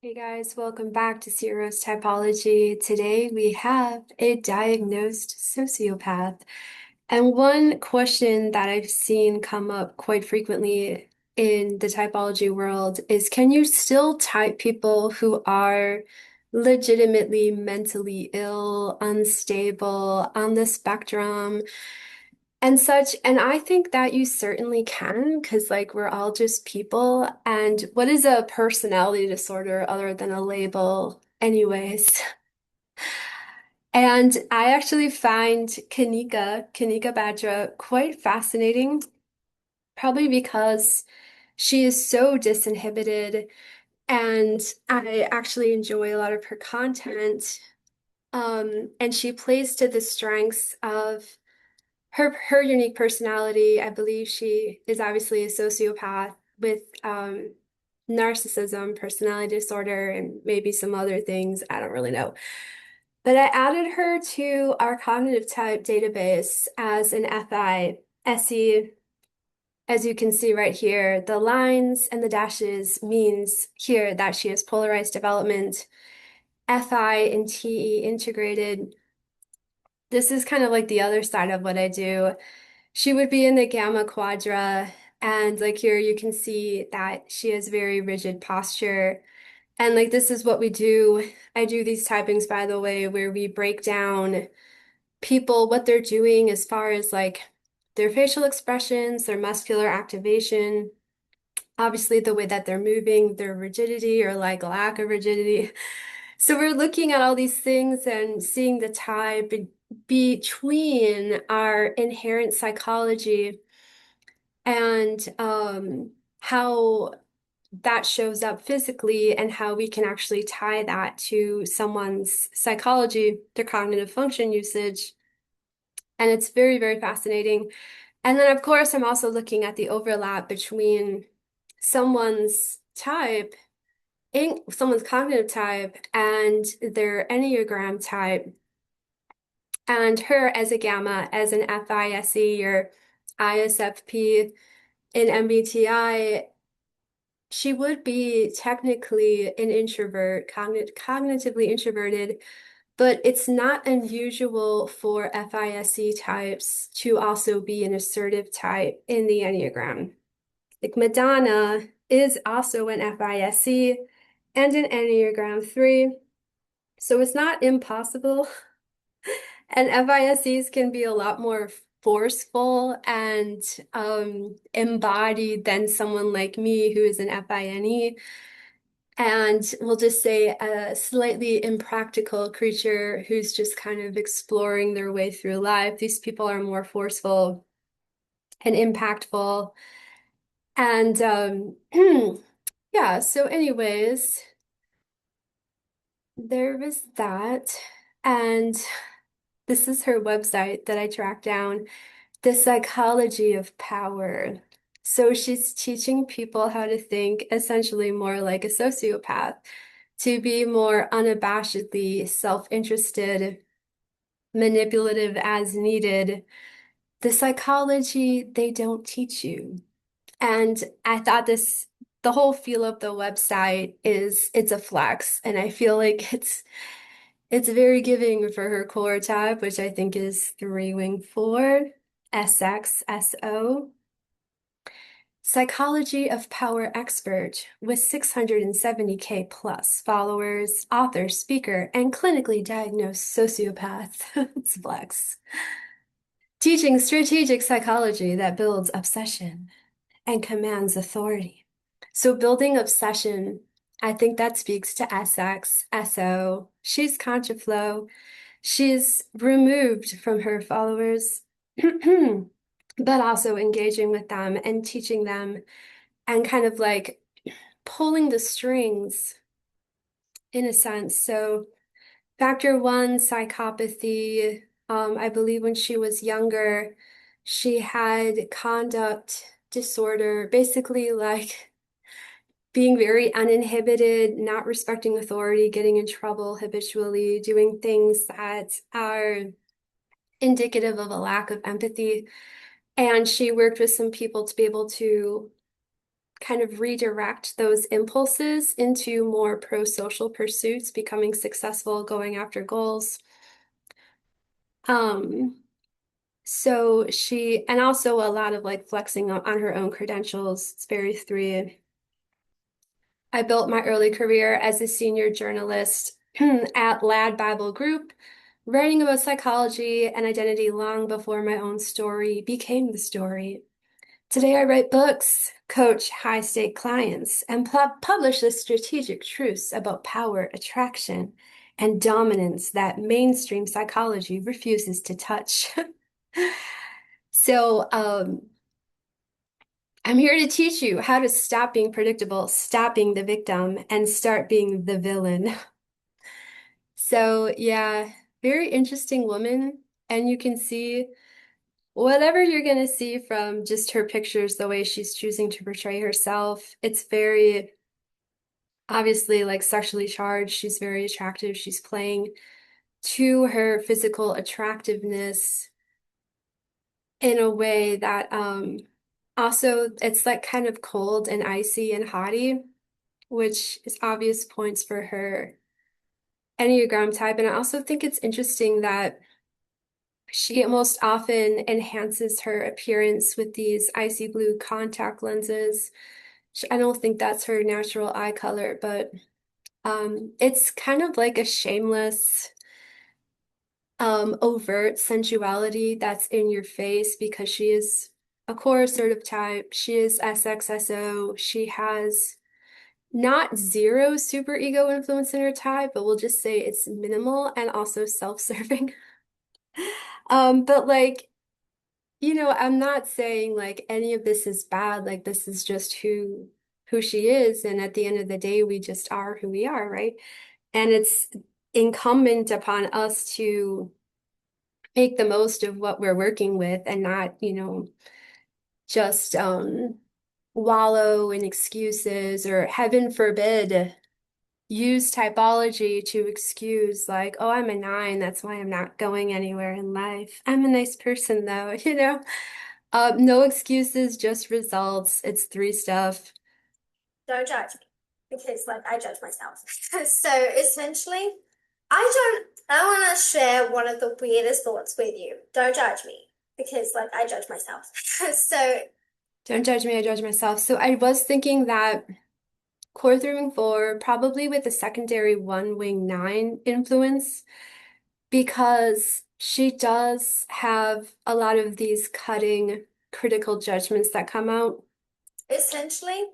Hey guys, welcome back to Ciro's Typology. Today we have a diagnosed sociopath. And one question that I've seen come up quite frequently in the typology world is, can you still type people who are legitimately mentally ill, unstable, on the spectrum, and such? And I think that you certainly can, because like we're all just people. And what is a personality disorder other than a label, anyways? And I actually find Kanika Batra, quite fascinating, probably because she is so disinhibited, and I actually enjoy a lot of her content. And she plays to the strengths of her unique personality. I believe she is obviously a sociopath with narcissism, personality disorder, and maybe some other things. I don't really know. But I added her to our cognitive type database as an FI SE. As you can see right here, the lines and the dashes means here that she has polarized development, FI and TE integrated. This is kind of like the other side of what I do. She would be in the Gamma Quadra, and like here you can see that she has very rigid posture. And like this is what we do. I do these typings, by the way, where we break down people, what they're doing as far as like their facial expressions, their muscular activation, obviously the way that they're moving, their rigidity or like lack of rigidity. So we're looking at all these things and seeing the tie between our inherent psychology and how that shows up physically and how we can actually tie that to someone's psychology, their cognitive function usage. And it's very, very fascinating. And then, of course, I'm also looking at the overlap between someone's type, someone's cognitive type, and their Enneagram type, and her as a gamma, as an FISE or ISFP in MBTI. She would be technically an introvert, cognitively introverted, but it's not unusual for FISE types to also be an assertive type in the Enneagram. Like Madonna is also an FISE and an Enneagram 3. So it's not impossible. And FISEs can be a lot more forceful and embodied than someone like me who is an FINE. And we'll just say a slightly impractical creature who's just kind of exploring their way through life. These people are more forceful and impactful. And yeah, so anyways, there was that. And this is her website that I tracked down, The Psychology of Power. So she's teaching people how to think essentially more like a sociopath, to be more unabashedly self-interested, manipulative as needed. The psychology they don't teach you. And I thought the whole feel of the website it's a flex. And I feel like it's very giving for her core type, which I think is 3-wing 4, SXSO. Psychology of Power expert with 670K plus followers, author, speaker, and clinically diagnosed sociopath. It's flex. Teaching strategic psychology that builds obsession and commands authority. So building obsession, I think that speaks to SX, SO. She's contraflow. She's removed from her followers, but also engaging with them and teaching them and kind of like pulling the strings in a sense. So factor 1, psychopathy. I believe when she was younger, she had conduct disorder, basically like being very uninhibited, not respecting authority, getting in trouble habitually, doing things that are indicative of a lack of empathy. And she worked with some people to be able to kind of redirect those impulses into more pro-social pursuits, becoming successful, going after goals. Um, so and also a lot of like flexing on her own credentials. It's very three. I built my early career as a senior journalist at Lad Bible Group, writing about psychology and identity long before my own story became the story. Today I write books, coach high-stake clients, and publish the strategic truths about power, attraction, and dominance that mainstream psychology refuses to touch. So, I'm here to teach you how to stop being predictable, stop being the victim, and start being the villain. So, yeah, very interesting woman. And you can see whatever you're going to see from just her pictures, the way she's choosing to portray herself. It's very obviously like sexually charged. She's very attractive. She's playing to her physical attractiveness in a way that also it's like kind of cold and icy and haughty, which is obvious points for her Enneagram type. And I also think it's interesting that she most often enhances her appearance with these icy blue contact lenses. I don't think that's her natural eye color, but it's kind of like a shameless, overt sensuality that's in your face because she is a core assertive type. She is SXSO. She has not zero super ego influence in her type, but we'll just say it's minimal and also self-serving. But like, I'm not saying like any of this is bad. Like this is just who she is, and at the end of the day, we just are who we are, right? And it's incumbent upon us to make the most of what we're working with and not, just wallow in excuses or heaven forbid use typology to excuse like, oh, I'm a 9, that's why I'm not going anywhere in life. I'm a nice person though, no excuses, just results. It's 3 stuff. Don't judge me because like I judge myself. So essentially, I want to share one of the weirdest thoughts with you. Don't judge me because like I judge myself. So Don't judge me, I judge myself. So I was thinking that core 3 and 4, probably with a secondary 1 wing 9 influence, because she does have a lot of these cutting critical judgments that come out. essentially,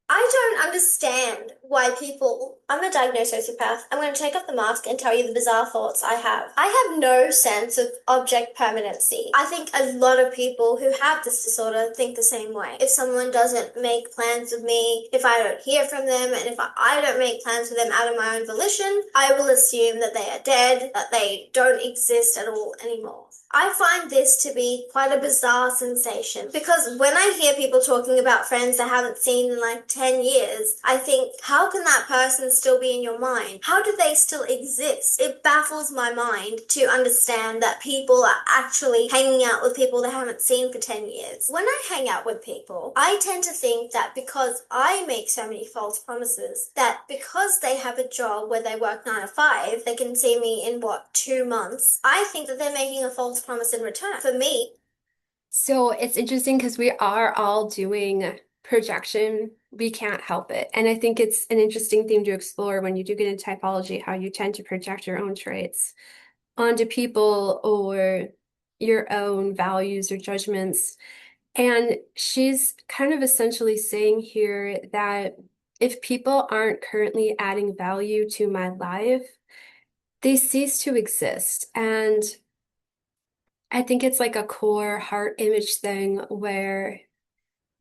I don't understand why people. I'm a diagnosed sociopath. I'm going to take off the mask and tell you the bizarre thoughts I have. I have no sense of object permanency. I think a lot of people who have this disorder think the same way. If someone doesn't make plans with me, if I don't hear from them, and if I don't make plans with them out of my own volition, I will assume that they are dead, that they don't exist at all anymore. I find this to be quite a bizarre sensation because when I hear people talking about friends I haven't seen in like 10 years, I think, how can that person still be in your mind? How do they still exist? It baffles my mind to understand that people are actually hanging out with people they haven't seen for 10 years. When I hang out with people, I tend to think that because I make so many false promises, that because they have a job where they work 9 to 5, they can see me in what, 2 months? I think that they're making a false promise in return. For me, So it's interesting because we are all doing projection. We can't help it. And I think it's an interesting theme to explore when you do get into typology, how you tend to project your own traits onto people or your own values or judgments. And she's kind of essentially saying here that if people aren't currently adding value to my life, they cease to exist. And I think it's like a core heart image thing where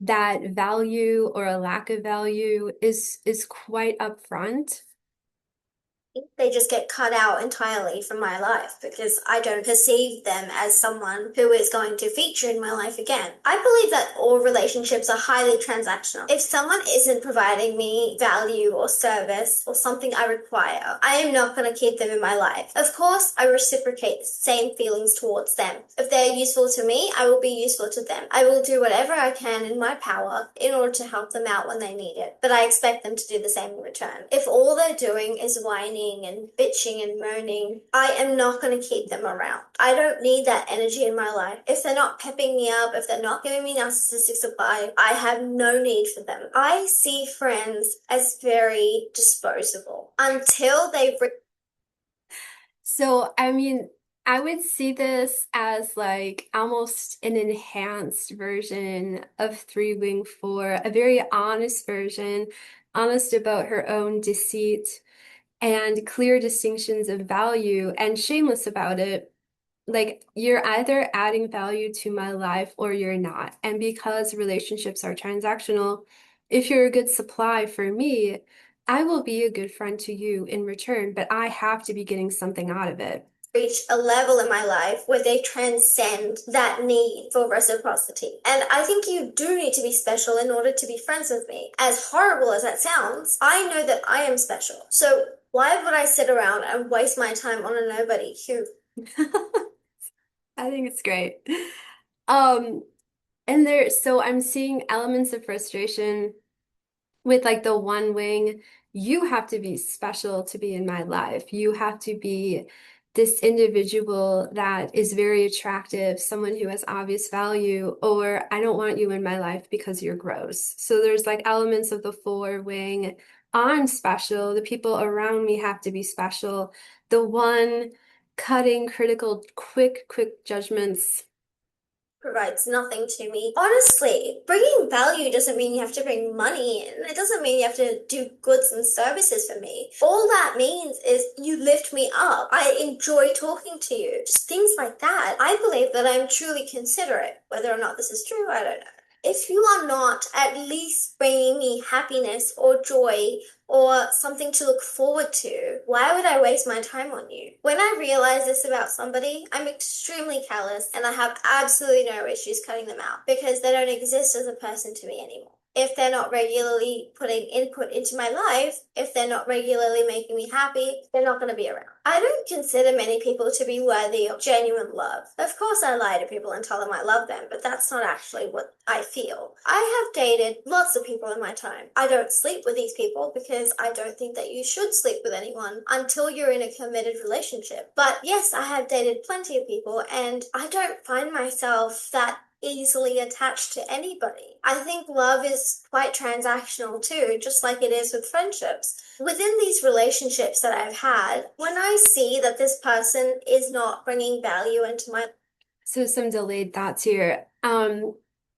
that value or a lack of value is quite upfront. They just get cut out entirely from my life because I don't perceive them as someone who is going to feature in my life again. I believe that all relationships are highly transactional. If someone isn't providing me value or service or something I require, I am not going to keep them in my life. Of course, I reciprocate the same feelings towards them. If they're useful to me, I will be useful to them. I will do whatever I can in my power in order to help them out when they need it, but I expect them to do the same in return. If all they're doing is whining and bitching and moaning, I am not going to keep them around. I don't need that energy in my life. If they're not pepping me up, if they're not giving me narcissistic supply, I have no need for them. I see friends as very disposable until they So, I mean, I would see this as like almost an enhanced version of Three Wing Four, a very honest version, honest about her own deceit and clear distinctions of value and shameless about it. Like you're either adding value to my life or you're not. And because relationships are transactional, if you're a good supply for me, I will be a good friend to you in return, but I have to be getting something out of it. reach a level in my life where they transcend that need for reciprocity. And I think you do need to be special in order to be friends with me. As horrible as that sounds, I know that I am special. So why would I sit around and waste my time on a nobody who I think it's great. Um, and there, so I'm seeing elements of frustration with like the one wing. You have to be special to be in my life. You have to be this individual that is very attractive, someone who has obvious value, or I don't want you in my life because you're gross. So there's like elements of the four wing. I'm special. The people around me have to be special. The one cutting critical, quick judgments. provides nothing to me. Honestly, bringing value doesn't mean you have to bring money in. It doesn't mean you have to do goods and services for me. All that means is you lift me up. I enjoy talking to you. Just things like that. I believe that I'm truly considerate. Whether or not this is true, I don't know. If you are not at least bringing me happiness or joy or something to look forward to, why would I waste my time on you? When I realize this about somebody, I'm extremely callous and I have absolutely no issues cutting them out because they don't exist as a person to me anymore. If they're not regularly putting input into my life, if they're not regularly making me happy, they're not going to be around. I don't consider many people to be worthy of genuine love. Of course, I lie to people and tell them I love them, but that's not actually what I feel. I have dated lots of people in my time. I don't sleep with these people because I don't think that you should sleep with anyone until you're in a committed relationship. But yes, I have dated plenty of people, and I don't find myself that easily attached to anybody. I think love is quite transactional too, just like it is with friendships. Within these relationships that I've had, when I see that this person is not bringing value into my So some delayed thoughts here.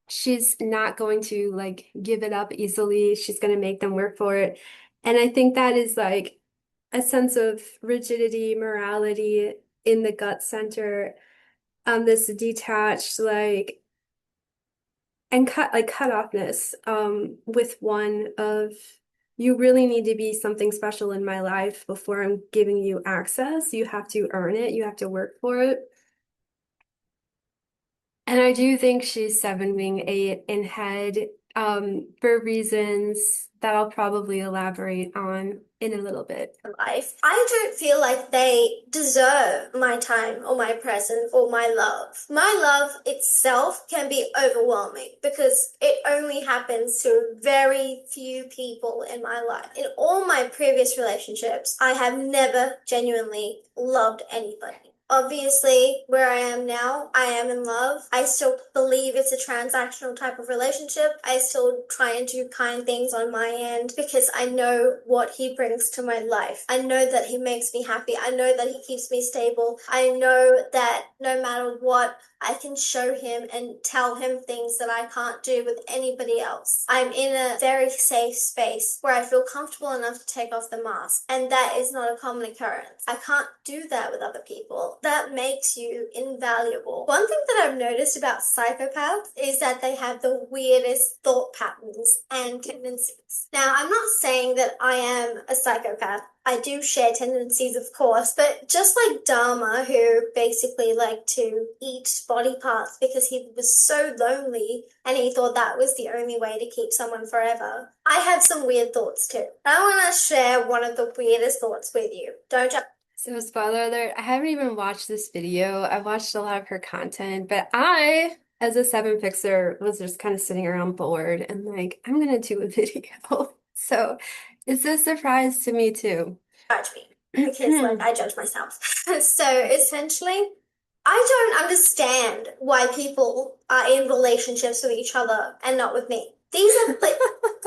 She's not going to like give it up easily. She's going to make them work for it. And I think that is like a sense of rigidity, morality in the gut center, this detached, like, and cut offness, with one of you really need to be something special in my life before I'm giving you access. You have to earn it. You have to work for it. And I do think she's seven wing eight in head, for reasons that I'll probably elaborate on in a little bit. life. I don't feel like they deserve my time or my presence or my love. My love itself can be overwhelming because it only happens to very few people in my life. In all my previous relationships, I have never genuinely loved anybody. Obviously, where I am now, I am in love. I still believe it's a transactional type of relationship. I still try and do kind things on my end because I know what he brings to my life. I know that he makes me happy. I know that he keeps me stable. I know that no matter what, I can show him and tell him things that I can't do with anybody else. I'm in a very safe space where I feel comfortable enough to take off the mask, and that is not a common occurrence. I can't do that with other people. all that makes you invaluable. One thing that I've noticed about psychopaths is that they have the weirdest thought patterns and tendencies. Now, I'm not saying that I am a psychopath. I do share tendencies, of course, but just like Dharma, who basically liked to eat body parts because he was so lonely and he thought that was the only way to keep someone forever, I have some weird thoughts too. I want to share one of the weirdest thoughts with you. Don't you? So, spoiler alert, I haven't even watched this video. I watched a lot of her content, but I, as a seven fixer, was just kind of sitting around bored and like, I'm gonna do a video. So, it's a surprise to me too. Judge me because like I judge myself. So essentially, I don't understand why people are in relationships with each other and not with me. These are like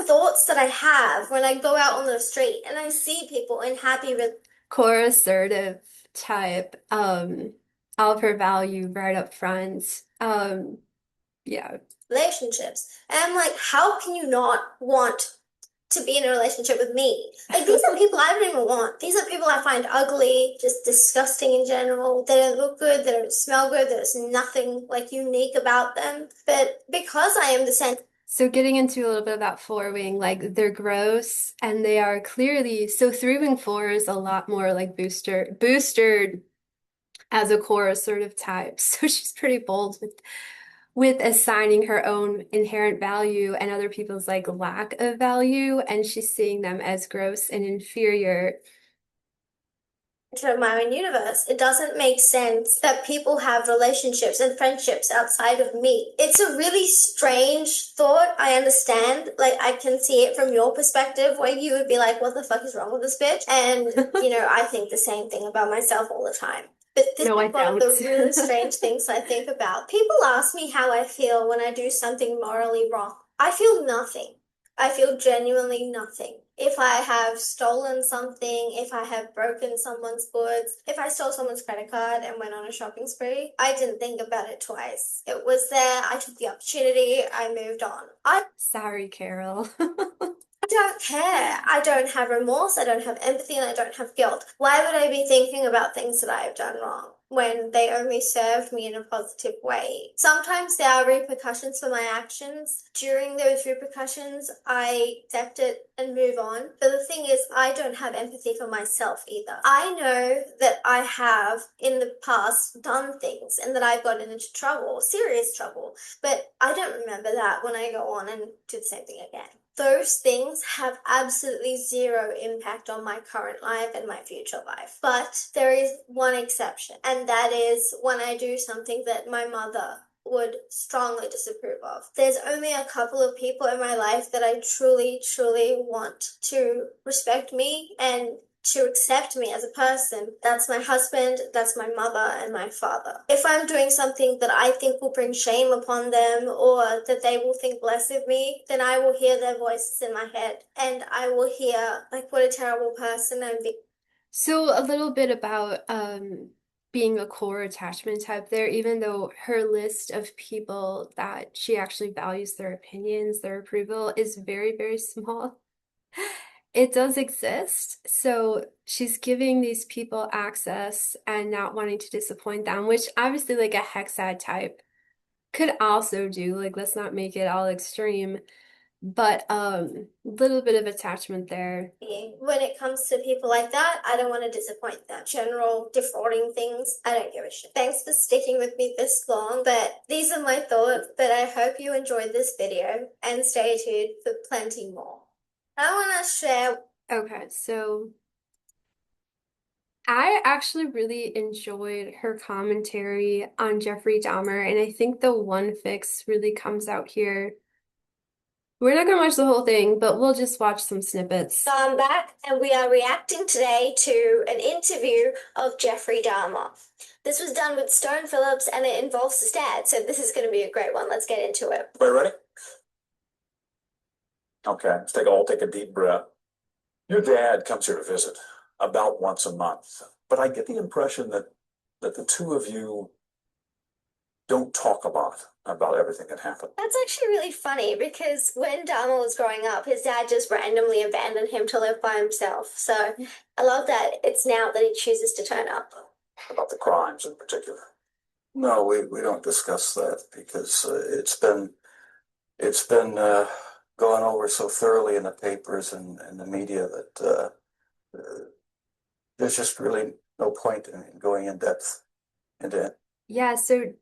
thoughts that I have when I go out on the street and I see people in happy Core assertive type, all of her value right up front. Yeah. relationships. And I'm like, how can you not want to be in a relationship with me? Like, these are people I don't even want. These are people I find ugly, just disgusting in general. They don't look good, they don't smell good, there's nothing like unique about them. But because I am the same. So getting into a little bit about four wing, like they're gross and they are clearly so three wing four is a lot more like boosted as a core assertive type. So she's pretty bold with assigning her own inherent value and other people's like lack of value, and she's seeing them as gross and inferior. To my own universe. It doesn't make sense that people have relationships and friendships outside of me. It's a really strange thought. I understand. Like, I can see it from your perspective where you would be like, what the fuck is wrong with this bitch? And, I think the same thing about myself all the time. But this No, I is one of don't. the really strange things I think about. People ask me how I feel when I do something morally wrong. I feel nothing. I feel genuinely nothing. If I have stolen something, if I have broken someone's goods, if I stole someone's credit card and went on a shopping spree, I didn't think about it twice. It was there, I took the opportunity, I moved on. I Sorry, Carol. don't care. I don't have remorse, I don't have empathy, and I don't have guilt. Why would I be thinking about things that I have done wrong when they only served me in a positive way? Sometimes there are repercussions for my actions. During those repercussions, I accept it and move on. But the thing is, I don't have empathy for myself either. I know that I have in the past done things and that I've gotten into trouble, serious trouble, but I don't remember that when I go on and do the same thing again. Those things have absolutely zero impact on my current life and my future life. But there is one exception, and that is when I do something that my mother would strongly disapprove of. There's only a couple of people in my life that I truly, truly want to respect me and to accept me as a person. That's my husband, that's my mother, and my father. If I'm doing something that I think will bring shame upon them or that they will think less of me, then I will hear their voices in my head and I will hear, like, what a terrible person I'm being. So a little bit about being a core attachment type there, even though her list of people that she actually values their opinions, their approval is very, very small. It does exist. So she's giving these people access and not wanting to disappoint them, which obviously like a hexad type could also do. Like let's not make it all extreme, but little bit of attachment there. When it comes to people like that, I don't want to disappoint them. General defrauding things, I don't give a shit. Thanks for sticking with me this long, but these are my thoughts, but I hope you enjoyed this video and stay tuned for plenty more. I want to share. Okay, so I actually really enjoyed her commentary on Jeffrey Dahmer, and I think the one fix really comes out here. We're not gonna watch the whole thing, but we'll just watch some snippets. I'm back, and we are reacting today to an interview of Jeffrey Dahmer. This was done with Stone Phillips, and it involves his dad, so this is going to be a great one. Let's get into it. Everybody ready? Okay, take a deep breath. Your dad comes here to visit about once a month, but I get the impression that the two of you don't talk about everything that happened. That's actually really funny because when Dahmer was growing up, his dad just randomly abandoned him to live by himself. So I love that it's now that he chooses to turn up. about the crimes in particular? No, we don't discuss that because it's been gone over so thoroughly in the papers and the media that there's just really no point in going in depth into it. Yeah, so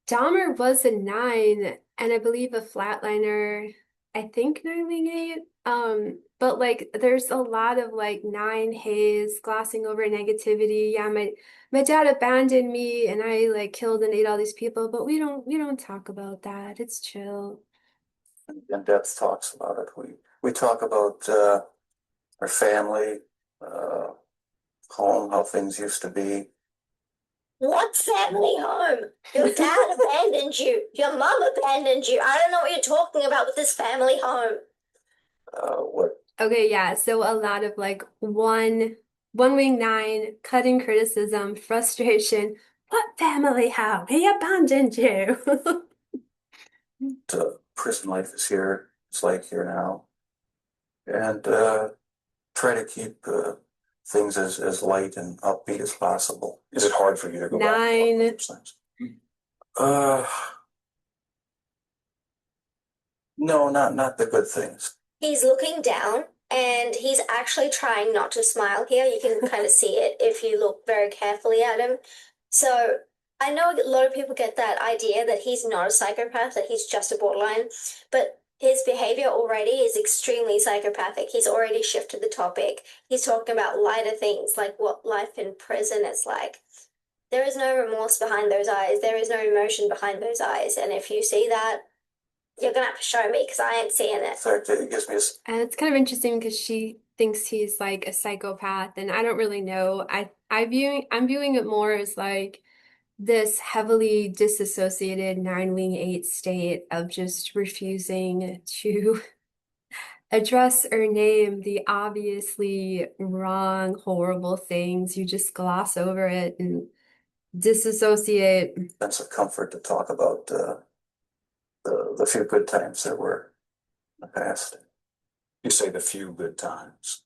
Dahmer was a 9 and I believe a flatliner, I think 9 wing 8. But like there's a lot of like 9 haze, glossing over negativity. Yeah, my dad abandoned me and I like killed and ate all these people, but we don't talk about that. It's chill. In-depth talks about it. We talk about our family, uh, home, how things used to be. What family home? Your dad abandoned you. Your mum abandoned you. I don't know what you're talking about with this family home. What Okay, yeah. So a lot of like one wing 9, cutting criticism, frustration. What family home? He abandoned you. prison life is here. It's like here now, and try to keep things as light and upbeat as possible. Is it hard for you to go back and talk about 9. those things? Uh, no, not the good things. He's looking down and he's actually trying not to smile here. You can kind of see it if you look very carefully at him. So I know a lot of people get that idea that he's not a psychopath, that he's just a borderline, but his behavior already is extremely psychopathic. He's already shifted the topic. He's talking about lighter things like what life in prison is like. There is no remorse behind those eyes. There is no emotion behind those eyes. And if you see that, you're gonna have to show me because I ain't seeing it. In fact, it gives me And it's kind of interesting because she thinks he's like a psychopath, and I don't really know. I'm viewing it more as like this heavily disassociated 9 wing 8 state of just refusing to address or name the obviously wrong, horrible things. You just gloss over it and disassociate. sense of comfort to talk about the few good times there were in the past. You say the few good times.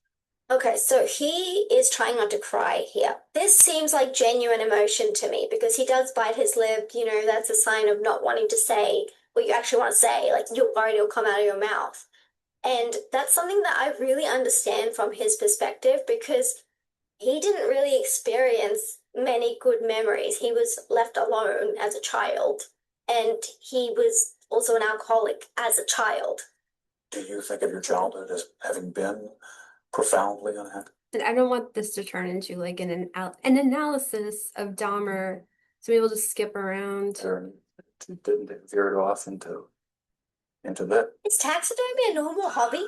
Okay, so he is trying not to cry here. This seems like genuine emotion to me because he does bite his lip. You know, that's a sign of not wanting to say what you actually want to say. Like you're worried it'll come out of your mouth. And that's something that I really understand from his perspective because he didn't really experience many good memories. He was left alone as a child, and he was also an alcoholic as a child. Do you think of your childhood as having been profoundly unhappy? And I don't want this to turn into like an analysis of Dahmer, so we'll just skip around. Or didn't it veer off into that? Is taxidermy a normal hobby?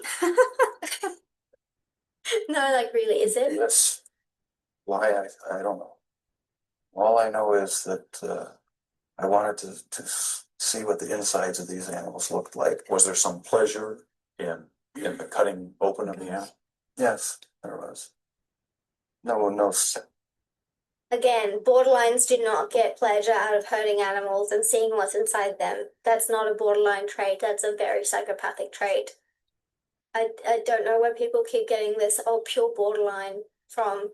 No, like really, is it? Yes. Why I don't know. All I know is that I wanted to see what the insides of these animals looked like. Was there some pleasure in the cutting open of the animal? Yes, there was. No. Again, borderlines do not get pleasure out of hurting animals and seeing what's inside them. That's not a borderline trait. That's a very psychopathic trait. I don't know where people keep getting this, oh, pure borderline from.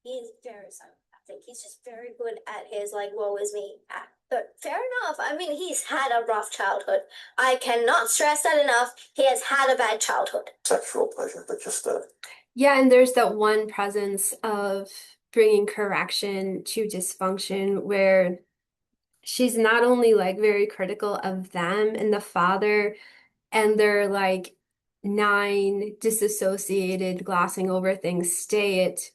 He's very psychopathic. He's just very good at his, like, woe is me act. But fair enough. I mean, he's had a rough childhood. I cannot stress that enough. He has had a bad childhood. Sexual pleasure, but just Yeah, and there's that one presence of bringing correction to dysfunction where she's not only like very critical of them and the father and their like 9 disassociated glossing over things state.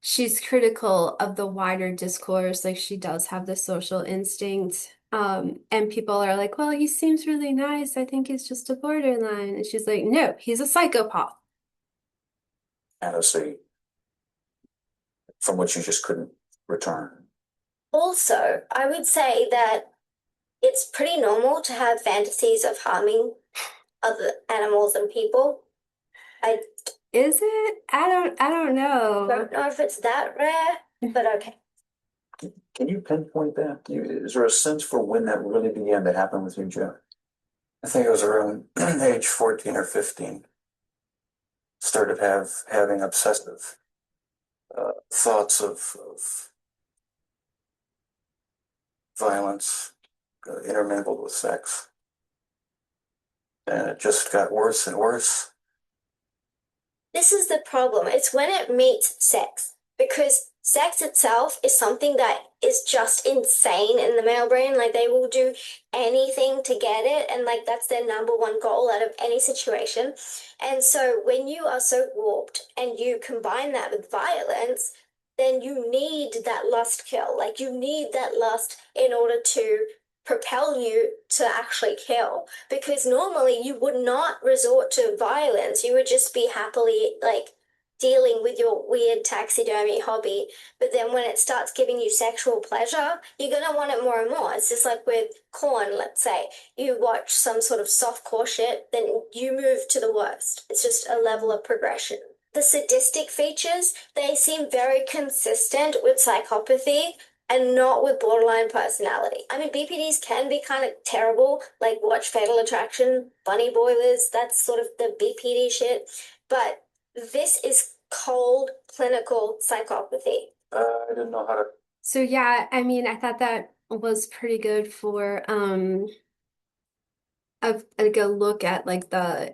She's critical of the wider discourse, like she does have the social instinct. And people are like, well, he seems really nice. I think he's just a borderline. And she's like, no, he's a psychopath. fantasy from which you just couldn't return. Also, I would say that it's pretty normal to have fantasies of harming other animals and people. I Is it? I don't know. don't know if it's that rare, but okay. Can you pinpoint that? Is there a sense for when that really began to happen with you, Jim? I think it was around age 14 or 15. Started having obsessive thoughts of violence, intermingled with sex. And it just got worse and worse. This is the problem. It's when it meets sex, because sex itself is something that is just insane in the male brain. Like they will do anything to get it, and like that's their number one goal out of any situation. And so when you are so warped and you combine that with violence, then you need that lust kill. Like you need that lust in order to propel you to actually kill, because normally you would not resort to violence. You would just be happily like dealing with your weird taxidermy hobby. But then when it starts giving you sexual pleasure, you're gonna want it more and more. It's just like with corn, let's say. You watch some sort of softcore shit, then you move to the worst. It's just a level of progression. The sadistic features, they seem very consistent with psychopathy and not with borderline personality. I mean, BPDs can be kind of terrible, like watch Fatal Attraction, bunny boilers, that's sort of the BPD shit. But this is cold clinical psychopathy. I didn't know how to. So yeah, I mean, I thought that was pretty good for a good look at like the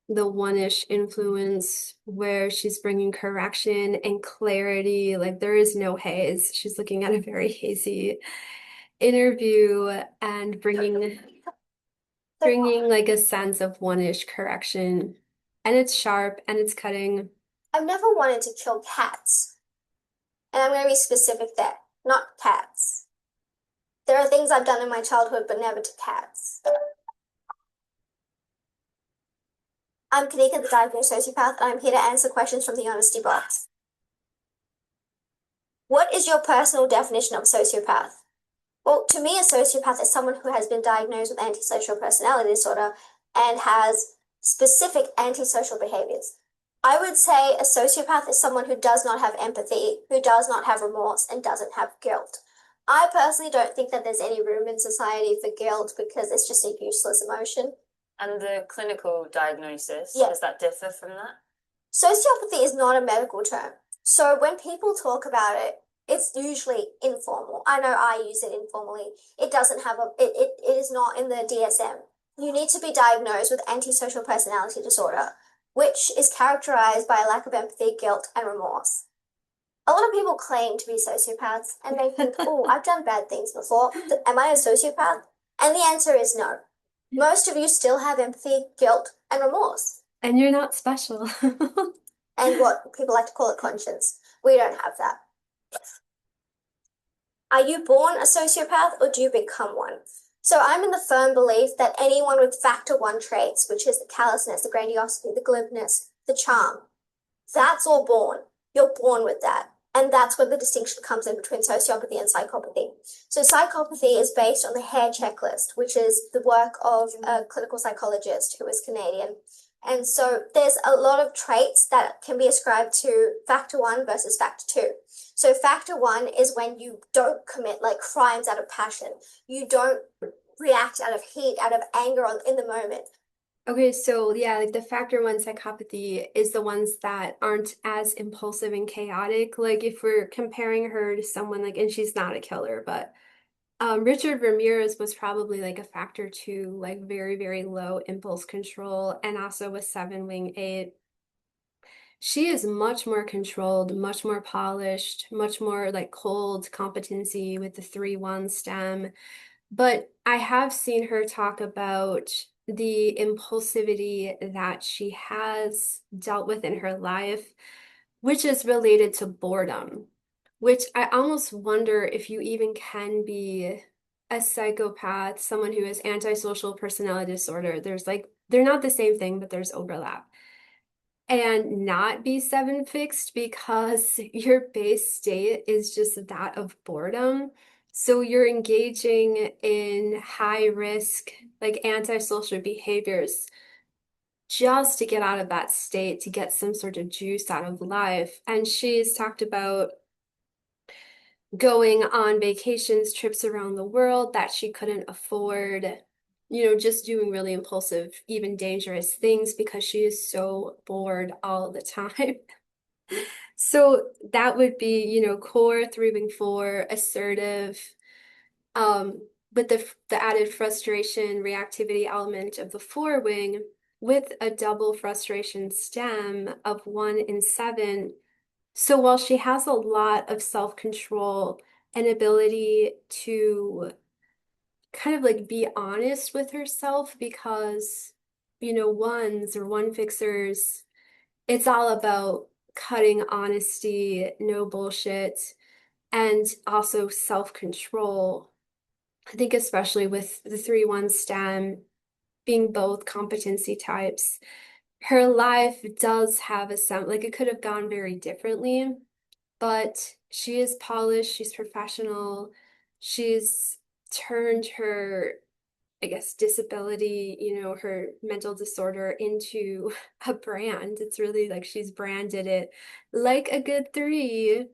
one-ish influence where she's bringing correction and clarity. Like there is no haze. She's looking at a very hazy interview and bringing like a sense of one-ish correction. And it's sharp and it's cutting. I've never wanted to kill cats. And I'm going to be specific there, not cats. There are things I've done in my childhood, but never to cats. I'm Kanika, the diagnosed sociopath, and I'm here to answer questions from the honesty box. What is your personal definition of sociopath? Well, to me, a sociopath is someone who has been diagnosed with antisocial personality disorder and has specific antisocial behaviors. I would say a sociopath is someone who does not have empathy, who does not have remorse, and doesn't have guilt. I personally don't think that there's any room in society for guilt because it's just a useless emotion. And the clinical diagnosis, Yeah. does that differ from that? Sociopathy is not a medical term. So when people talk about it, it's usually informal. I know I use it informally. It doesn't have it is not in the DSM. You need to be diagnosed with antisocial personality disorder, which is characterized by a lack of empathy, guilt, and remorse. A lot of people claim to be sociopaths and they think, oh, I've done bad things before. Am I a sociopath? And the answer is no. Most of you still have empathy, guilt, and remorse. And you're not special. And what people like to call it conscience. We don't have that. Are you born a sociopath or do you become one? So I'm in the firm belief that anyone with factor one traits, which is the callousness, the grandiosity, the glibness, the charm, that's all born. You're born with that. And that's where the distinction comes in between sociopathy and psychopathy. So psychopathy is based on the Hare checklist, which is the work of a clinical psychologist who is Canadian. And so there's a lot of traits that can be ascribed to factor one versus factor two. So factor one is when you don't commit like crimes out of passion. You don't react out of heat, out of anger in the moment. Okay, so yeah, like the factor one psychopathy is the ones that aren't as impulsive and chaotic. Like if we're comparing her to someone like, and she's not a killer, but Richard Ramirez was probably like a factor two, like very, very low impulse control, and also a seven wing eight. She is much more controlled, much more polished, much more like cold competency with the 3-1 stem. But I have seen her talk about the impulsivity that she has dealt with in her life, which is related to boredom, which I almost wonder if you even can be a psychopath, someone who has antisocial personality disorder. There's like, they're not the same thing, but there's overlap. And not be seven fixed because your base state is just that of boredom. So you're engaging in high risk, like antisocial behaviors just to get out of that state, to get some sort of juice out of life. And she's talked about going on vacations, trips around the world that she couldn't afford, just doing really impulsive, even dangerous things because she is so bored all the time. So that would be, core 3 wing 4, assertive, Um, but the added frustration reactivity element of the four wing with a double frustration stem of 1 in 7. So while she has a lot of self-control and ability to kind of like be honest with herself, because ones or one fixers, it's all about cutting honesty, no bullshit, and also self-control. I think especially with the 3-1 stem being both competency types, her life does have a like it could have gone very differently, but she is polished, she's professional, she's turned her, I guess, disability, her mental disorder into a brand. It's really like she's branded it like a good three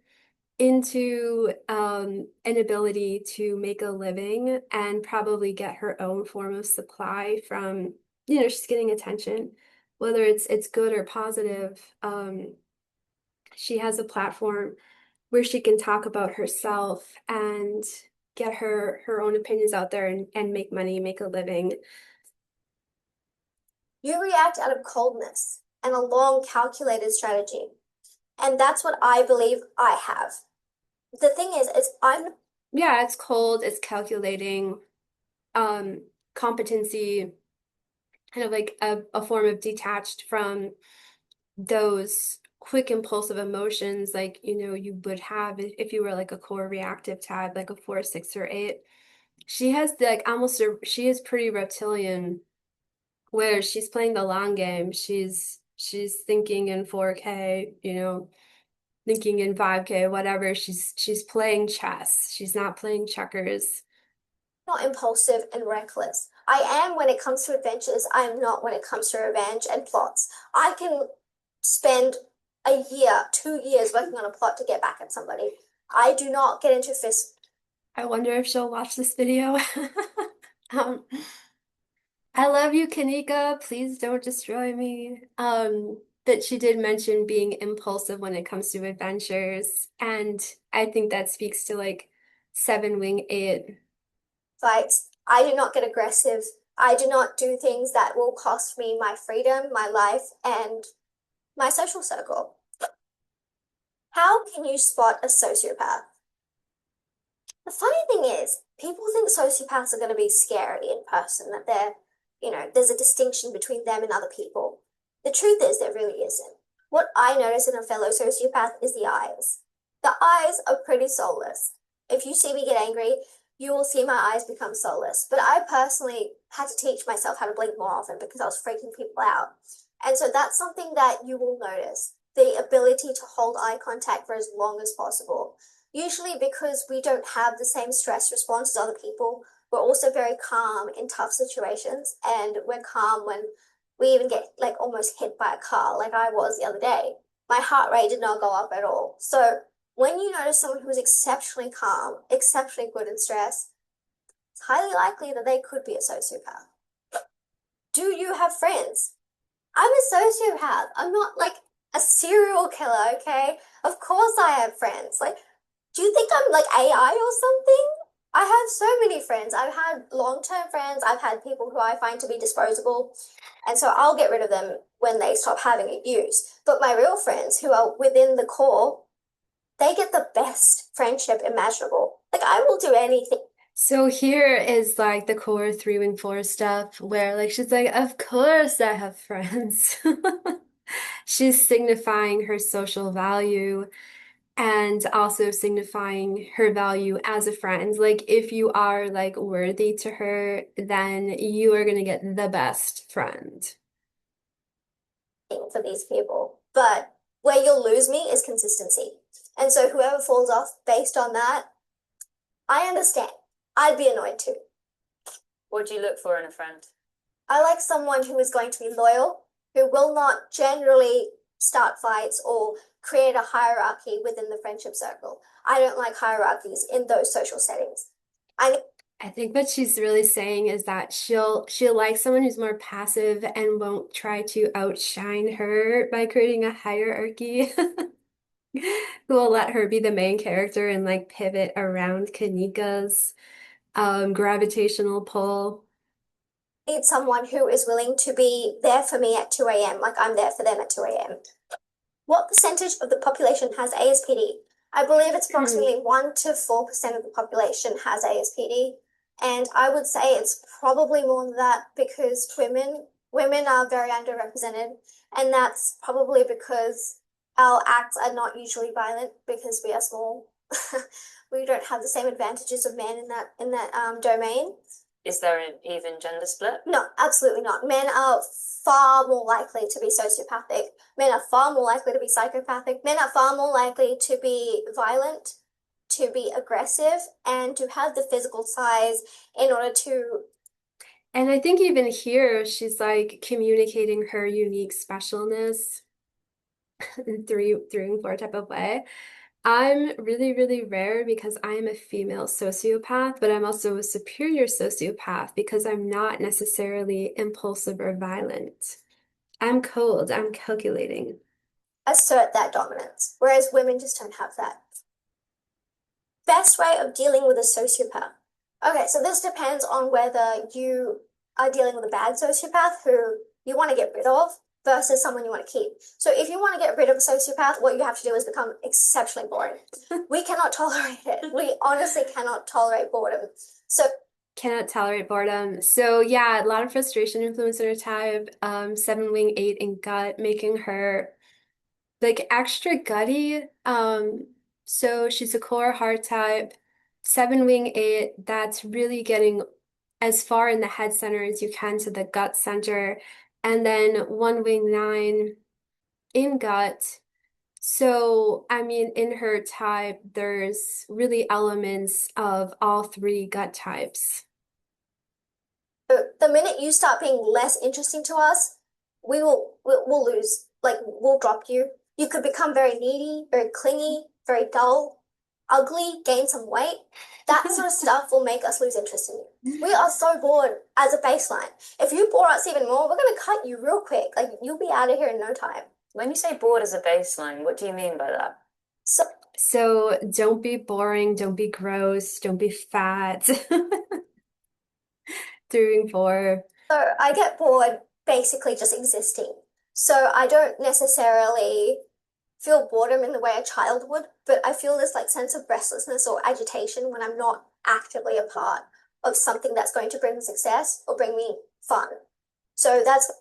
into an ability to make a living and probably get her own form of supply from, she's getting attention, whether it's good or positive. She has a platform where she can talk about herself and get her own opinions out there and make money, make a living. You react out of coldness and a long, calculated strategy. And that's what I believe I have. The thing is I'm Yeah, it's cold, it's calculating, um, competency, kind of like a form of detached from those quick impulsive emotions like you would have if you were like a core reactive type, like a 4, 6, or 8. She has like almost she is pretty reptilian, where she's playing the long game. She's thinking in 4K, thinking in 5K, whatever. She's playing chess. She's not playing checkers. not impulsive and reckless. I am when it comes to adventures. I am not when it comes to revenge and plots. I can spend a year, 2 years working on a plot to get back at somebody. I do not get into fist. I wonder if she'll watch this video. Um, I love you, Kanika. Please don't destroy me. But she did mention being impulsive when it comes to adventures, and I think that speaks to like 7 wing 8. Fights. I do not get aggressive. I do not do things that will cost me my freedom, my life, and my social circle. How can you spot a sociopath? The funny thing is, people think sociopaths are going to be scary in person, that there's a distinction between them and other people. The truth is, there really isn't. What I notice in a fellow sociopath is the eyes. The eyes are pretty soulless. If you see me get angry, you will see my eyes become soulless. But I personally had to teach myself how to blink more often because I was freaking people out. And so that's something that you will notice, the ability to hold eye contact for as long as possible. Usually because we don't have the same stress response as other people, we're also very calm in tough situations, and we're calm when we even get like almost hit by a car, like I was the other day. My heart rate did not go up at all. So when you notice someone who is exceptionally calm, exceptionally good in stress, it's highly likely that they could be a sociopath. Do you have friends? I'm a sociopath. I'm not like a serial killer, okay? Of course I have friends. Like, do you think I'm like AI or something? I have so many friends. I've had long-term friends. I've had people who I find to be disposable. And so I'll get rid of them when they stop having a use. But my real friends who are within the core, they get the best friendship imaginable. Like, I will do anything. So here is like the core 3 wing 4 stuff where like she's like, of course I have friends. She's signifying her social value and also signifying her value as a friend. Like if you are like worthy to her, then you are gonna get the best friend. For these people. But where you'll lose me is consistency. And so whoever falls off based on that, I understand. I'd be annoyed too. What do you look for in a friend? I like someone who is going to be loyal, who will not generally start fights or create a hierarchy within the friendship circle. I don't like hierarchies in those social settings. I think what she's really saying is that she'll like someone who's more passive and won't try to outshine her by creating a hierarchy. Who will let her be the main character and like pivot around Kanika's gravitational pull. Need someone who is willing to be there for me at 2 a.m., like I'm there for them at 2 a.m. What percentage of the population has ASPD? I believe it's approximately 1 to 4% of the population has ASPD. And I would say it's probably more than that because women are very underrepresented. And that's probably because our acts are not usually violent because we are small. We don't have the same advantages of men in that domain. Is there an even gender split? No, absolutely not. Men are far more likely to be sociopathic. Men are far more likely to be psychopathic. Men are far more likely to be violent, to be aggressive, and to have the physical size in order to. And I think even here, she's like communicating her unique specialness in three and four type of way. I'm really, really rare because I am a female sociopath, but I'm also a superior sociopath because I'm not necessarily impulsive or violent. I'm cold, I'm calculating. Assert that dominance, whereas women just don't have that. Best way of dealing with a sociopath. Okay, so this depends on whether you are dealing with a bad sociopath who you want to get rid of versus someone you want to keep. So if you want to get rid of a sociopath, what you have to do is become exceptionally boring. We cannot tolerate it. We honestly cannot tolerate boredom. So Cannot tolerate boredom. So yeah, a lot of frustration influence in her type. 7 wing 8 in gut, making her like extra gutty. So she's a core heart type. 7 wing 8, that's really getting as far in the head center as you can to the gut center. And then 1 wing 9 in gut. So, I mean, in her type, there's really elements of all three gut types. the minute you start being less interesting to us, we'll lose. Like we'll drop you. You could become very needy, very clingy, very dull, ugly, gain some weight. That sort of stuff will make us lose interest in you. We are so bored as a baseline. If you bore us even more, we're gonna cut you real quick. Like you'll be out of here in no time. When you say bored as a baseline, what do you mean by that? So So don't be boring, don't be gross, don't be fat. 3 and 4. So I get bored basically just existing. So I don't necessarily feel boredom in the way a child would, but I feel this like sense of restlessness or agitation when I'm not actively a part of something that's going to bring me success or bring me fun. So that's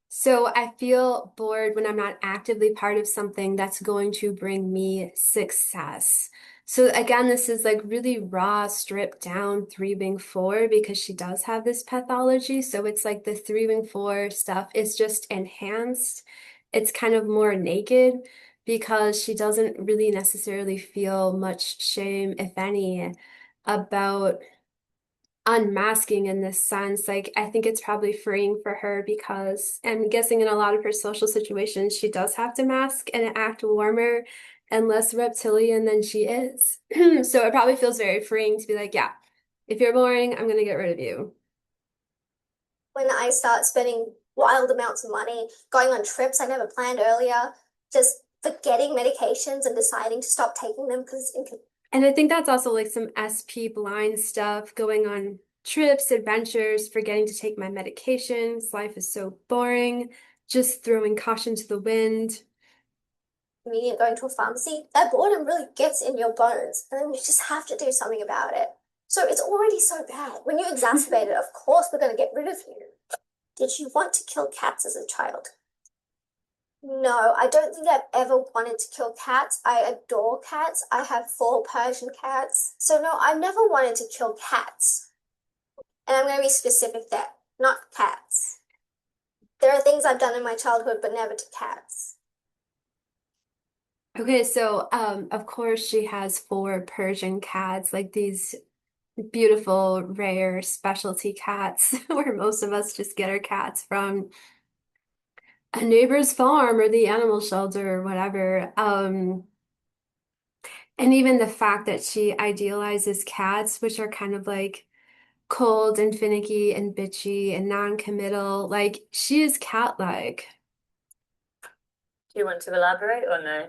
So I feel bored when I'm not actively part of something that's going to bring me success. So again, this is like really raw, stripped down 3 wing 4 because she does have this pathology. So it's like the 3 wing 4 stuff is just enhanced. It's kind of more naked because she doesn't really necessarily feel much shame, if any, about unmasking in this sense. Like, I think it's probably freeing for her because I'm guessing in a lot of her social situations, she does have to mask and act warmer and less reptilian than she is. So it probably feels very freeing to be like, yeah, if you're boring, I'm gonna get rid of you. when I start spending wild amounts of money, going on trips I never planned earlier, just forgetting medications and deciding to stop taking them because And I think that's also like some SP blind stuff, going on trips, adventures, forgetting to take my medications. Life is so boring, just throwing caution to the wind. convenient going to a pharmacy, that boredom really gets in your bones, and then you just have to do something about it. So it's already so bad. When you exacerbate it, of course we're going to get rid of you. Did you want to kill cats as a child? No, I don't think I've ever wanted to kill cats. I adore cats. I have 4 Persian cats. So no, I've never wanted to kill cats. And I'm going to be specific there, not cats. There are things I've done in my childhood, but never to cats. Okay, so of course she has 4 Persian cats, like these beautiful, rare specialty cats, where most of us just get our cats from a neighbor's farm or the animal shelter or whatever. And even the fact that she idealizes cats, which are kind of like cold and finicky and bitchy and non-committal, like she is cat-like. Do you want to elaborate or no?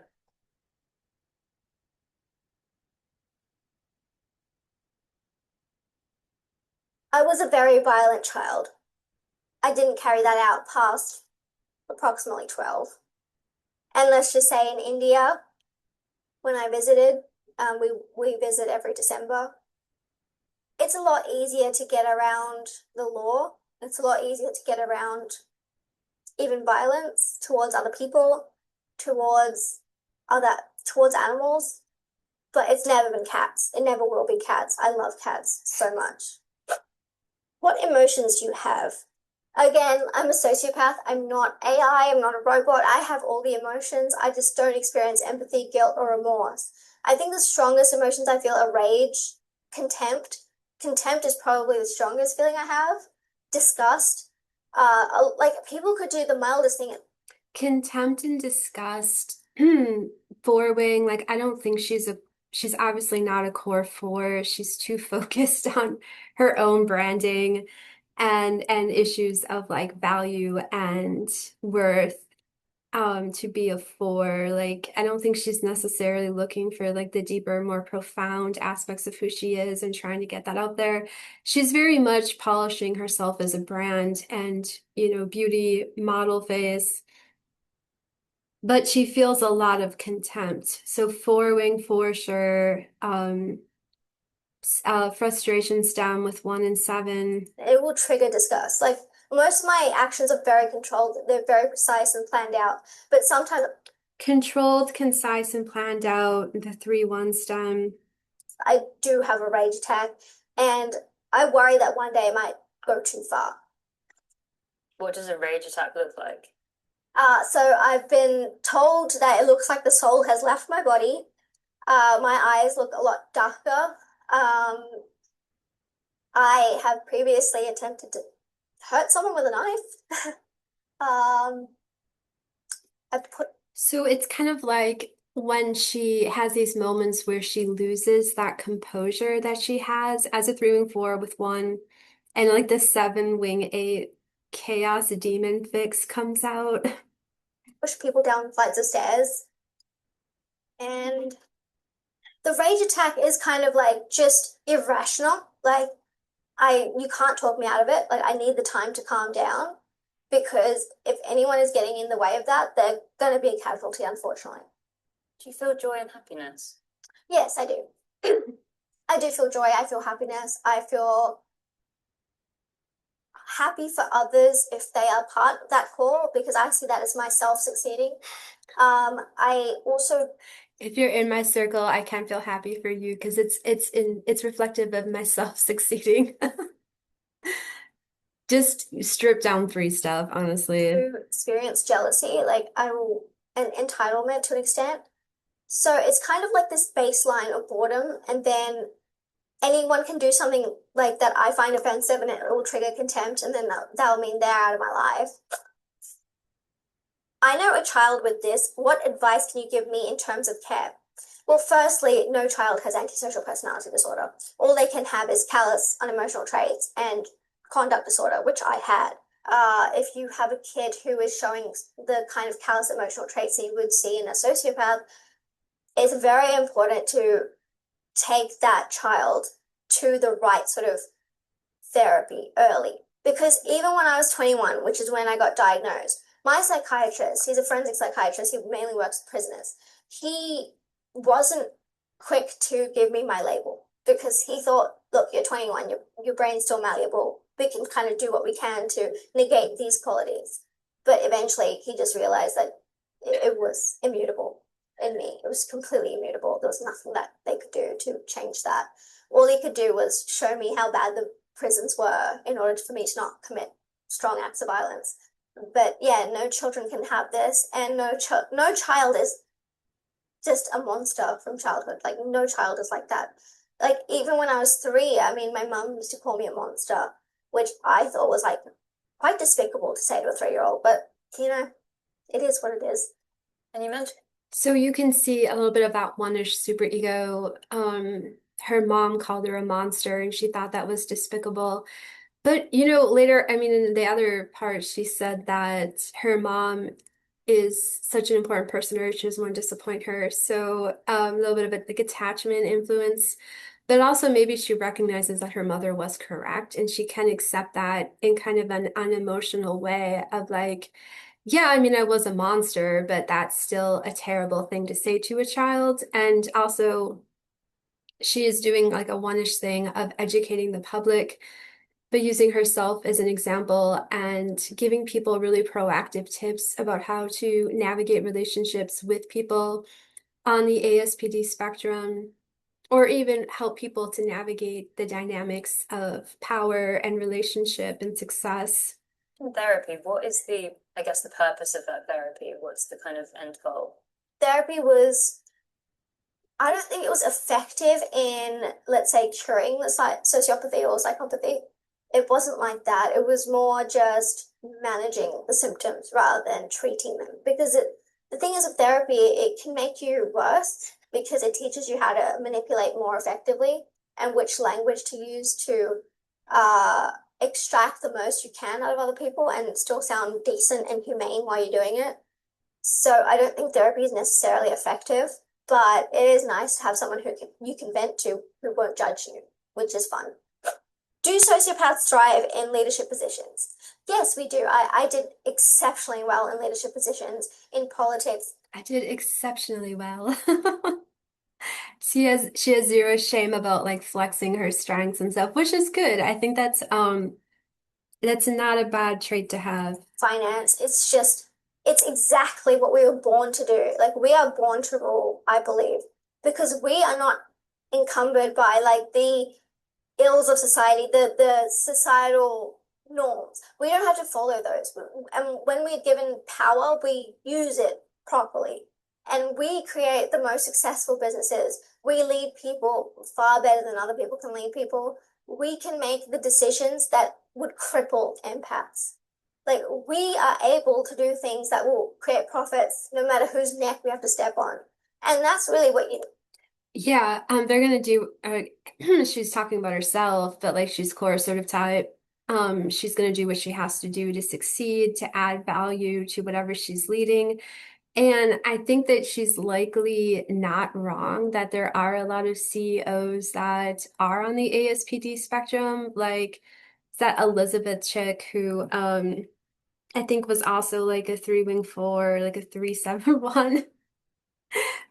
I was a very violent child. I didn't carry that out past approximately 12. And let's just say in India, when I visited, we visit every December. It's a lot easier to get around the law. It's a lot easier to get around even violence towards other people, towards other towards animals. But it's never been cats. It never will be cats. I love cats so much. What emotions do you have? Again, I'm a sociopath. I'm not AI. I'm not a robot. I have all the emotions. I just don't experience empathy, guilt, or remorse. I think the strongest emotions I feel are rage, contempt. Contempt is probably the strongest feeling I have. Disgust. Like people could do the mildest thing. Contempt and disgust. Four wing, like I don't think she's obviously not a core four. She's too focused on her own branding and issues of like value and worth to be a four. Like I don't think she's necessarily looking for like the deeper, more profound aspects of who she is and trying to get that out there. She's very much polishing herself as a brand and, beauty model face, but she feels a lot of contempt. So four wing for sure. Frustration stem with 1 and 7. It will trigger disgust. Like most of my actions are very controlled. They're very precise and planned out. But sometimes Controlled, concise, and planned out. The 3-1 stem. I do have a rage attack, and I worry that one day it might go too far. What does a rage attack look like? So I've been told that it looks like the soul has left my body. My eyes look a lot darker. I have previously attempted to hurt someone with a knife. I put So it's kind of like when she has these moments where she loses that composure that she has as a 3-wing 4 with 1, and like the 7-wing 8 chaos demon fix comes out. push people down flights of stairs, and the rage attack is kind of like just irrational. Like you can't talk me out of it. Like I need the time to calm down because if anyone is getting in the way of that, they're going to be a casualty, unfortunately. Do you feel joy and happiness? Yes, I do. I do feel joy. I feel happiness. I feel happy for others if they are part of that core because I see that as myself succeeding. I also If you're in my circle, I can feel happy for you because it's reflective of myself succeeding. Just strip down 3 stuff, honestly. experience jealousy, like I will, an entitlement to an extent. So it's kind of like this baseline of boredom, and then anyone can do something like that I find offensive and it will trigger contempt, and then that'll mean they're out of my life. I know a child with this. What advice can you give me in terms of care? Well, firstly, no child has antisocial personality disorder. All they can have is callous, unemotional traits and conduct disorder, which I had. If you have a kid who is showing the kind of callous emotional traits that you would see in a sociopath, it's very important to take that child to the right sort of therapy early. Because even when I was 21, which is when I got diagnosed, my psychiatrist, he's a forensic psychiatrist, he mainly works with prisoners, he wasn't quick to give me my label because he thought, look, you're 21, your brain's still malleable. We can kind of do what we can to negate these qualities. But eventually he just realized that it was immutable in me. It was completely immutable. There was nothing that they could do to change that. All he could do was show me how bad the prisons were in order for me to not commit strong acts of violence. But yeah, no children can have this, and no child is just a monster from childhood. Like no child is like that. Like even when I was 3, I mean, my mum used to call me a monster, which I thought was like quite despicable to say to a 3-year-old. But it is what it is. And you mentioned So you can see a little bit of that one-ish superego. Her mom called her a monster and she thought that was despicable. But later, I mean, in the other part, she said that her mom is such an important person to her, she doesn't want to disappoint her. So a little bit of like attachment influence. But also maybe she recognizes that her mother was correct and she can accept that in kind of an unemotional way of like, yeah, I mean, I was a monster, but that's still a terrible thing to say to a child. And also, she is doing like a one-ish thing of educating the public, but using herself as an example and giving people really proactive tips about how to navigate relationships with people on the ASPD spectrum, or even help people to navigate the dynamics of power and relationship and success. In therapy, what is I guess, the purpose of that therapy? What's the kind of end goal? Therapy was, I don't think it was effective in, let's say, curing the sociopathy or psychopathy. It wasn't like that. It was more just managing the symptoms rather than treating them. Because the thing is, with therapy, it can make you worse because it teaches you how to manipulate more effectively and which language to use to uh, extract the most you can out of other people and still sound decent and humane while you're doing it. So I don't think therapy is necessarily effective, but it is nice to have someone you can vent to who won't judge you, which is fun. Do sociopaths thrive in leadership positions? Yes, we do. I did exceptionally well in leadership positions in politics. I did exceptionally well. She has zero shame about like flexing her strengths and stuff, which is good. I think that's not a bad trait to have. Finance. It's just, it's exactly what we were born to do. Like, we are born to rule, I believe, because we are not encumbered by like the ills of society, the societal norms. We don't have to follow those. And when we're given power, we use it properly. And we create the most successful businesses. We lead people far better than other people can lead people. We can make the decisions that would cripple empaths. Like, we are able to do things that will create profits no matter whose neck we have to step on. And that's really what you Yeah, they're gonna do. She's talking about herself, but like she's core sort of type. She's gonna do what she has to do to succeed, to add value to whatever she's leading. And I think that she's likely not wrong that there are a lot of CEOs that are on the ASPD spectrum, like that Elizabeth chick who I think was also like a 3-wing 4, like a 3-7-1.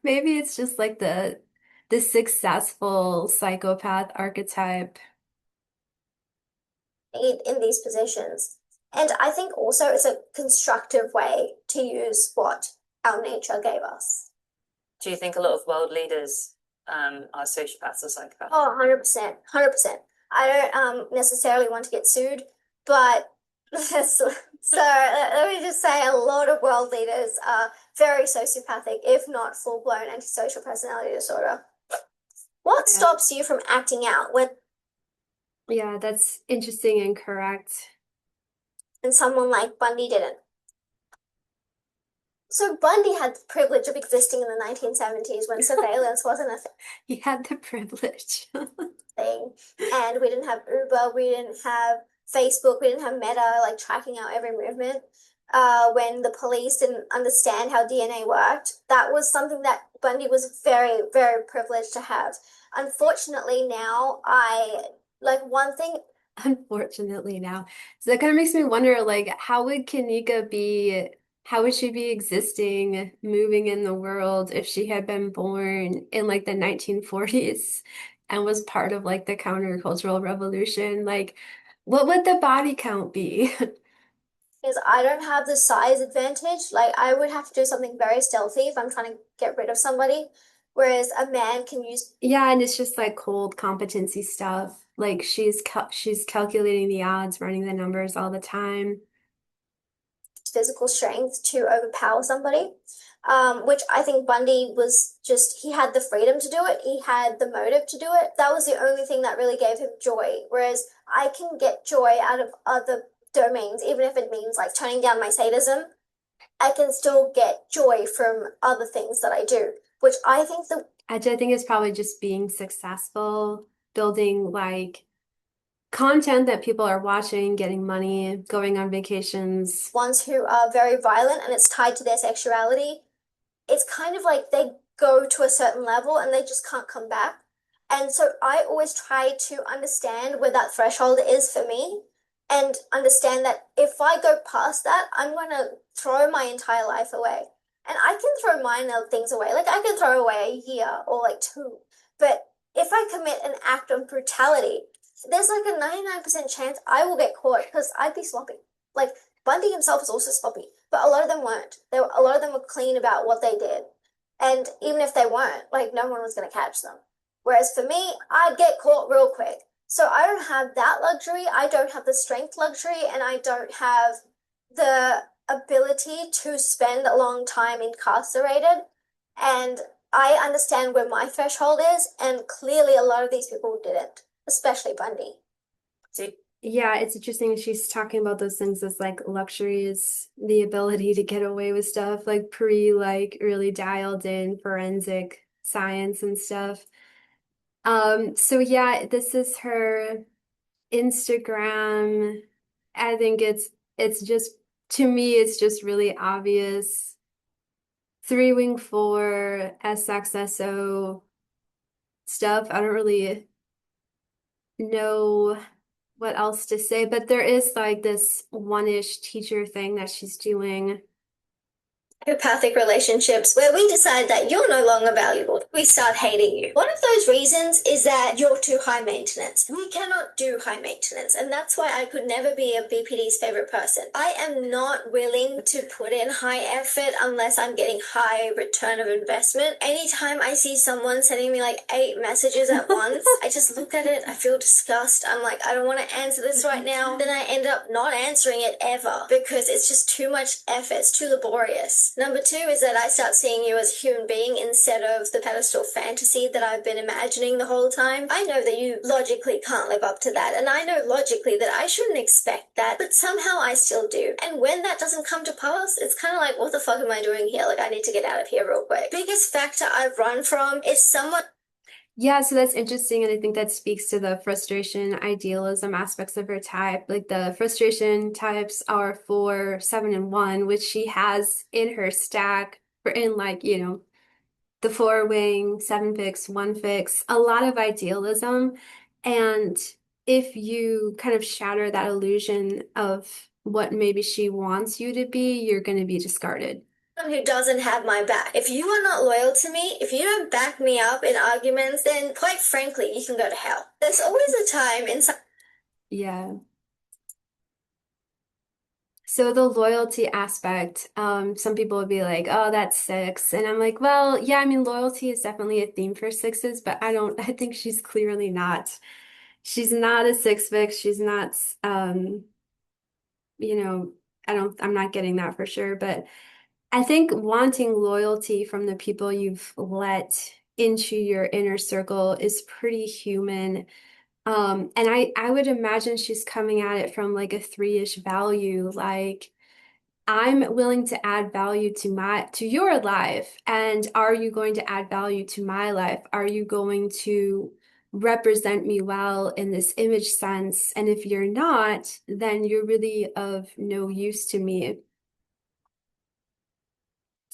Maybe it's just like the successful psychopath archetype. need in these positions. And I think also it's a constructive way to use what our nature gave us. Do you think a lot of world leaders are sociopaths or psychopaths? Oh, 100%, 100%. I don't necessarily want to get sued, but so let me just say a lot of world leaders are very sociopathic, if not full-blown antisocial personality disorder. What Yeah. stops you from acting out when Yeah, that's interesting and correct. someone like Bundy didn't? So Bundy had the privilege of existing in the 1970s when surveillance wasn't a He had the privilege. thing, and we didn't have Uber, we didn't have Facebook, we didn't have Meta like tracking our every movement. When the police didn't understand how DNA worked, that was something that Bundy was very, very privileged to have. Unfortunately, now I like one thing. Unfortunately now. So that kind of makes me wonder, like, how would she be existing, moving in the world if she had been born in like the 1940s and was part of like the countercultural revolution? Like, what would the body count be? Is I don't have the size advantage. Like, I would have to do something very stealthy if I'm trying to get rid of somebody, whereas a man can use Yeah, and it's just like cold competency stuff. Like she's calculating the odds, running the numbers all the time. physical strength to overpower somebody. Which I think Bundy was just, he had the freedom to do it, he had the motive to do it. That was the only thing that really gave him joy. Whereas I can get joy out of other domains, even if it means like toning down my sadism. I can still get joy from other things that I do, which I think the I think it's probably just being successful, building like content that people are watching, getting money, going on vacations. ones who are very violent and it's tied to their sexuality, it's kind of like they go to a certain level and they just can't come back. And so I always try to understand where that threshold is for me and understand that if I go past that, I'm going to throw my entire life away. And I can throw minor things away. Like I can throw away a year or like two. But if I commit an act of brutality, there's like a 99% chance I will get caught because I'd be sloppy. Like Bundy himself was also sloppy, but a lot of them weren't. A lot of them were clean about what they did. And even if they weren't, like no one was going to catch them. Whereas for me, I'd get caught real quick. So I don't have that luxury. I don't have the strength luxury, and I don't have the ability to spend a long time incarcerated. And I understand where my threshold is, and clearly a lot of these people didn't, especially Bundy. So Yeah, it's interesting she's talking about those things as like luxury is the ability to get away with stuff, like pre like really dialed in forensic science and stuff. So yeah, this is her Instagram. I think it's just to me it's just really obvious. Three wing four SXSO stuff. I don't really know what else to say, but there is like this one-ish teacher thing that she's doing. Psychopathic relationships where we decide that you're no longer valuable. We start hating you. One of those reasons is that you're too high maintenance. We cannot do high maintenance, and that's why I could never be a BPD's favorite person. I am not willing to put in high effort unless I'm getting high return of investment. Anytime I see someone sending me like 8 messages at once, I just look at it, I feel disgust. I'm like, I don't want to answer this right now. Then I end up not answering it ever because it's just too much effort. It's too laborious. Number 2 is that I start seeing you as a human being instead of the pedestal fantasy that I've been imagining the whole time. I know that you logically can't live up to that, and I know logically that I shouldn't expect that, but somehow I still do. And when that doesn't come to pass, it's kind of like, what the fuck am I doing here? Like, I need to get out of here real quick. Biggest factor I've run from is someone. Yeah, so that's interesting, and I think that speaks to the frustration, idealism aspects of her type. Like the frustration types are 4, 7, and 1, which she has in her stack for in like, the 4 wing, 7 fix, 1 fix, a lot of idealism. And if you kind of shatter that illusion of what maybe she wants you to be, you're going to be discarded. Who doesn't have my back. If you are not loyal to me, if you don't back me up in arguments, then quite frankly, you can go to hell. There's always a time in some. Yeah. So the loyalty aspect, some people would be like, oh, that's 6. And I'm like, well, yeah, I mean, loyalty is definitely a theme for 6s, but I think she's clearly not. She's not a 6 fix. She's not, you know, I'm not getting that for sure. But I think wanting loyalty from the people you've let into your inner circle is pretty human. And I would imagine she's coming at it from like a 3-ish value, like I'm willing to add value to your life. And are you going to add value to my life? Are you going to represent me well in this image sense? And if you're not, then you're really of no use to me.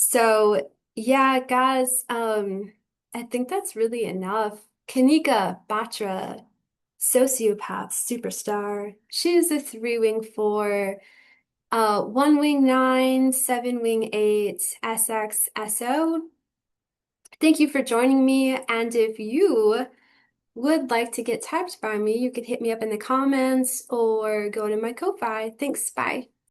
So yeah, guys, I think that's really enough. Kanika, Batra, sociopath, superstar. She's a 3 wing 4. 1 wing 9, 7 wing 8, SXSO. Thank you for joining me. And if you would like to get typed by me, you could hit me up in the comments or go to my Ko-Fi. Thanks. Bye.